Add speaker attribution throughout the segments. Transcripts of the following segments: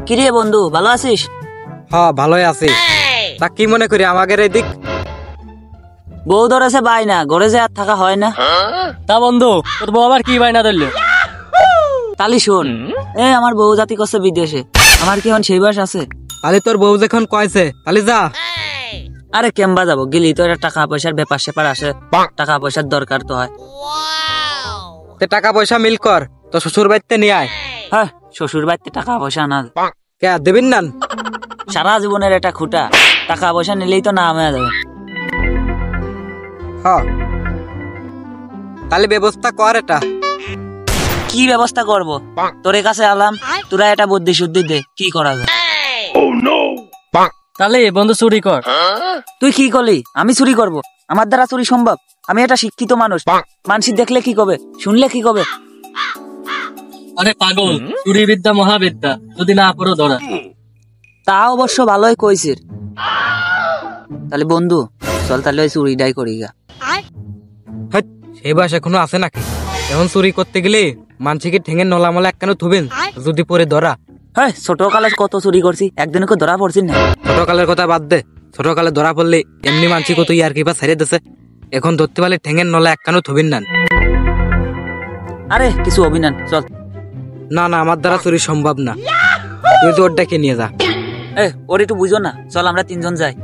Speaker 1: কিরে বন্ধু, ভালো আছিস?
Speaker 2: হ্যাঁ ভালোই আছি। তা কি মনে করি আমাদের এই দিক
Speaker 1: বউ ধরেছে বায়না, ঘরে যে আর থাকা হয় না।
Speaker 3: তা বন্ধু, তোর বউ আবার কি বায়না ধরলো?
Speaker 1: তালি শোন, আমার বউ জাতি করছে বিদেশে, আমার কি এখন সেই বয়স আছে?
Speaker 2: তাহলে তোর বউ যখন কয়েছে তাহলে যা।
Speaker 1: আরে কেমবা যাবো, গেলি তো একটা টাকা পয়সার ব্যাপার স্যাপার আসে, টাকা পয়সার দরকার তো হয়।
Speaker 2: তে টাকা পয়সা মিল কর, তো শ্বশুর বাড়িতে নিয়ে আয়।
Speaker 1: হ্যাঁ, শ্বশুর বাড়িতে টাকা পয়সা না
Speaker 2: কে দেবেন না?
Speaker 1: সারা জীবনের একটা খুঁটা, টাকা পয়সা নিলেই তো নাম হয়ে যাবে।
Speaker 2: হ্যাঁ তাহলে ব্যবস্থা কর। এটা
Speaker 1: কি ব্যবস্থা করব? তোর কাছে আলাম, তোরা এটা বুদ্ধি শুদ্ধি দে, কি করা যায়।
Speaker 3: তাহলে বন্ধু চুরি কর।
Speaker 1: তুই কি করলি? আমি চুরি করব? আমার দ্বারা চুরি সম্ভব? আমি একটা শিক্ষিত মানুষ, মানুষ দেখলে কি কবে, শুনলে কি কবে?
Speaker 3: আরে পাগল, চুরি বিদ্যা মহাবিদ্যা, যদি না পড়ো ধরা।
Speaker 1: তা অবশ্য ভালোই কইছিস। তাহলে বন্ধু চল, তাহলে ওই চুরিটাই করি গা।
Speaker 2: সেই বয়স এখনো আছে নাকি? এখন চুরি করতে গেলে মানসিকে ঠেঙে নলামলা এক কেন থুবেন যদি পরে ধরা।
Speaker 1: হ্যাঁ, ছোট কালে কত চুরি করছি, একদিনকে ধরা পড়ছি না।
Speaker 2: ছোট কালের কথা বাদ দে, ছোট কালে ধরা পড়লে এমনি মানসি কত ইয়ার কিবা ছেড়ে দিছে, এখন ধরতে পারলে ঠেঙের নলা এক কেন থুবেন না।
Speaker 1: আরে কিছু অভিনান, চল।
Speaker 2: না না, আমার দ্বারা চুরি সম্ভব না, তুই তো ওরটাকে নিয়ে যা।
Speaker 1: ওর একটু বুঝো না, চল আমরা তিনজন যাই।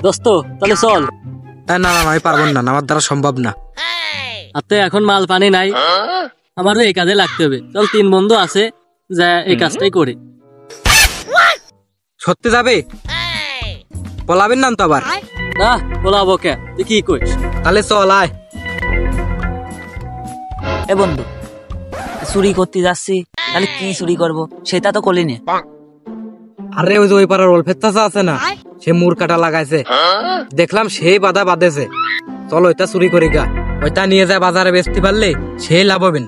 Speaker 3: দোস্ত তাহলে চল।
Speaker 2: না না আমি পারবো না, আমার দ্বারা সম্ভব না।
Speaker 3: হাতে এখন মাল পানি নাই, আমারও এই কাজে লাগতে হবে। চল, 3 বন্ধু আছে, যা এই কাজটাই করি।
Speaker 2: সত্যি যাবে? পলাবেন না তো আবার?
Speaker 3: না বলাবো কে, তুই কি কইস?
Speaker 2: তাহলে চল আয়।
Speaker 1: এ বন্ধু, চুরি করতে যাচ্ছি, তাহলে কি চুরি করব সেটা তো করলি নে।
Speaker 2: আরে ওই যে ওই পাড়ার ওলফের চাচা আছে না, সে মুর কাটা লাগাইছে, দেখলাম সেই বাধা বাঁধেছে। চল ওইটা চুরি করি গা, ওইটা নিয়ে যায় বাজারে বেচতে পারলে সেই লাভ হবেন।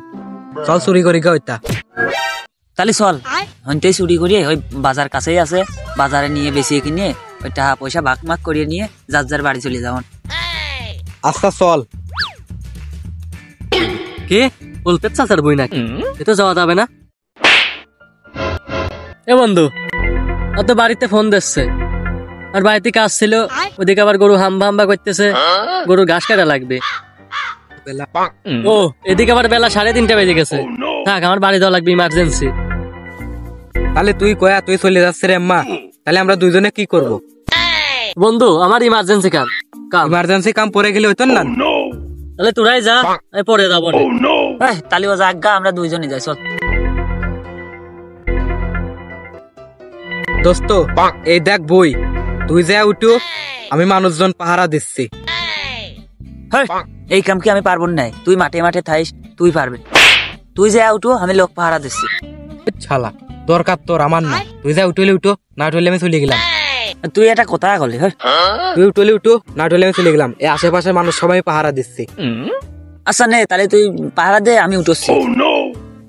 Speaker 2: চল চুরি করি গা ওইটা।
Speaker 1: তাহলে চল হইতেই চুরি করিয়ে ওই বাজার কাছেই আছে, বাজারে নিয়ে বেশি কিনে ওই টাকা পয়সা ভাগ মাগ করিয়ে নিয়ে যার যার বাড়ি চলে যাওয়ান।
Speaker 2: আচ্ছা চল।
Speaker 3: কে বলতে চাচার বই নাকি? এ তো যাওয়া যাবে না। এ বন্ধু, ও তো বাড়িতে ফোন দিচ্ছে, আর বাড়িতে কাজ ছিল, ওদিকে আবার গরু হাম্বা হাম্বা করতেছে, গরু ঘাস কাটা লাগবে। ও এদিকে আবার বেলা 3:30 বেজে গেছে। থাক, আমার বাড়ি যাওয়া লাগবে ইমার্জেন্সি।
Speaker 2: তাহলে তুই কয়া তুই চলে যাচ্ছে রে আম্মা, তাহলে আমরা দুইজনে কি করব?
Speaker 3: বন্ধু আমার ইমার্জেন্সি কাম।
Speaker 2: ইমার্জেন্সি কাম পরে গেলে হইতো না?
Speaker 3: তাহলে তোরাই যা, আমি পরে যাবো।
Speaker 1: তাহলে ও যাক গা, আমরা দুইজনই যাই, চল।
Speaker 2: দোস্ত এই দেখ বই, তুই যা উঠো, আমি মানুষজন পাহারা দিচ্ছি।
Speaker 1: এই কাম কি আমি পারবো না? তুই মাঠে মাঠে থাইস, তুই পারবি। তুই যা উঠো, আমি লোক পাহারা দিচ্ছি।
Speaker 2: শালা দরকার তোর, আমার না। তুই যা উঠলে উঠো, না উঠলে আমি চলে গেলাম।
Speaker 1: তুই এটা কথা বলি,
Speaker 2: তুই উঠলে উঠো, না উঠলে আমি চলে গেলাম। এই আশেপাশের মানুষ সবাই পাহারা দিচ্ছি।
Speaker 1: আচ্ছা নে, তাহলে তুই পাহারা দে, আমি উঠছি।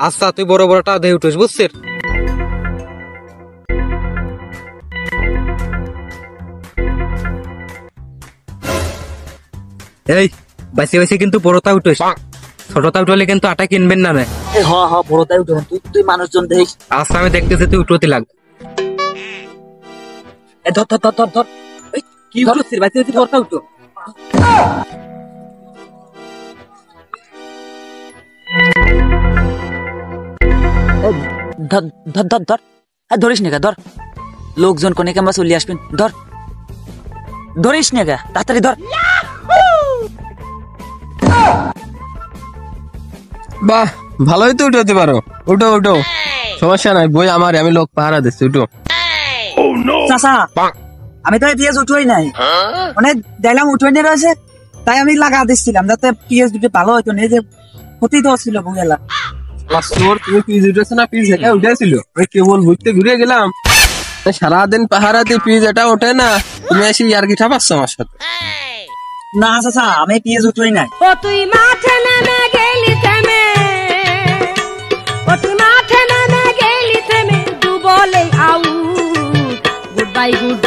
Speaker 2: আচ্ছা তুই বড় বড়টা দিয়ে উঠিস, বুঝছিস? এই বাইসে বাইসে কিন্তু বড়টা উঠিস, ছোটটা উঠলে কিন্তু আটা কিনবেন না।
Speaker 1: বড়টাই উঠো, তুই মানুষজন দেখিস।
Speaker 2: আচ্ছা আমি দেখতেছি তুই উঠোতে লাগ।
Speaker 1: ধর ধর ধর ধর ধর। কি করছিস? বাইসে বাইসে বড়টা উঠো। ধর ধর ধর ধর, ধরিস নে গা, ধর। লোকজন কোনে কেমন চলে আসবেন, ধর। ধরিস নে গা, তাড়াতাড়ি ধর।
Speaker 4: বাহ, ভালোই তো উঠাতে পারো। উঠো উঠো, সমস্যা নাই, বই আমার, আমি লোক পাহারা দিচ্ছি। উঠো।
Speaker 1: চাচা, আমি তো পিএস উঠোই নাই, মানে দেখলাম উঠোই নিয়ে রয়েছে, তাই আমি লাগা দিচ্ছিলাম যাতে পিএস দুটো ভালো হইতো না, যে ক্ষতি তো ছিল বুঝলা।
Speaker 4: তুমি পিস উঠেছো না? পিস এটা উঠেছিল, ওই কেবল ঘুরতে ঘুরে গেলাম। সারাদিন পাহারা দিয়ে পিস এটা ওঠে না, তুমি এসে ইয়ার কি ঠাপাচ্ছ আমার সাথে?
Speaker 1: না চাচা, আমি পিএস উঠোই নাই।
Speaker 5: ও তুই মাঠে নেমে গেলি থেমে, ও তুই মাঠে নেমে গেলি থেমে, দু বলে আউট, গুড বাই গুড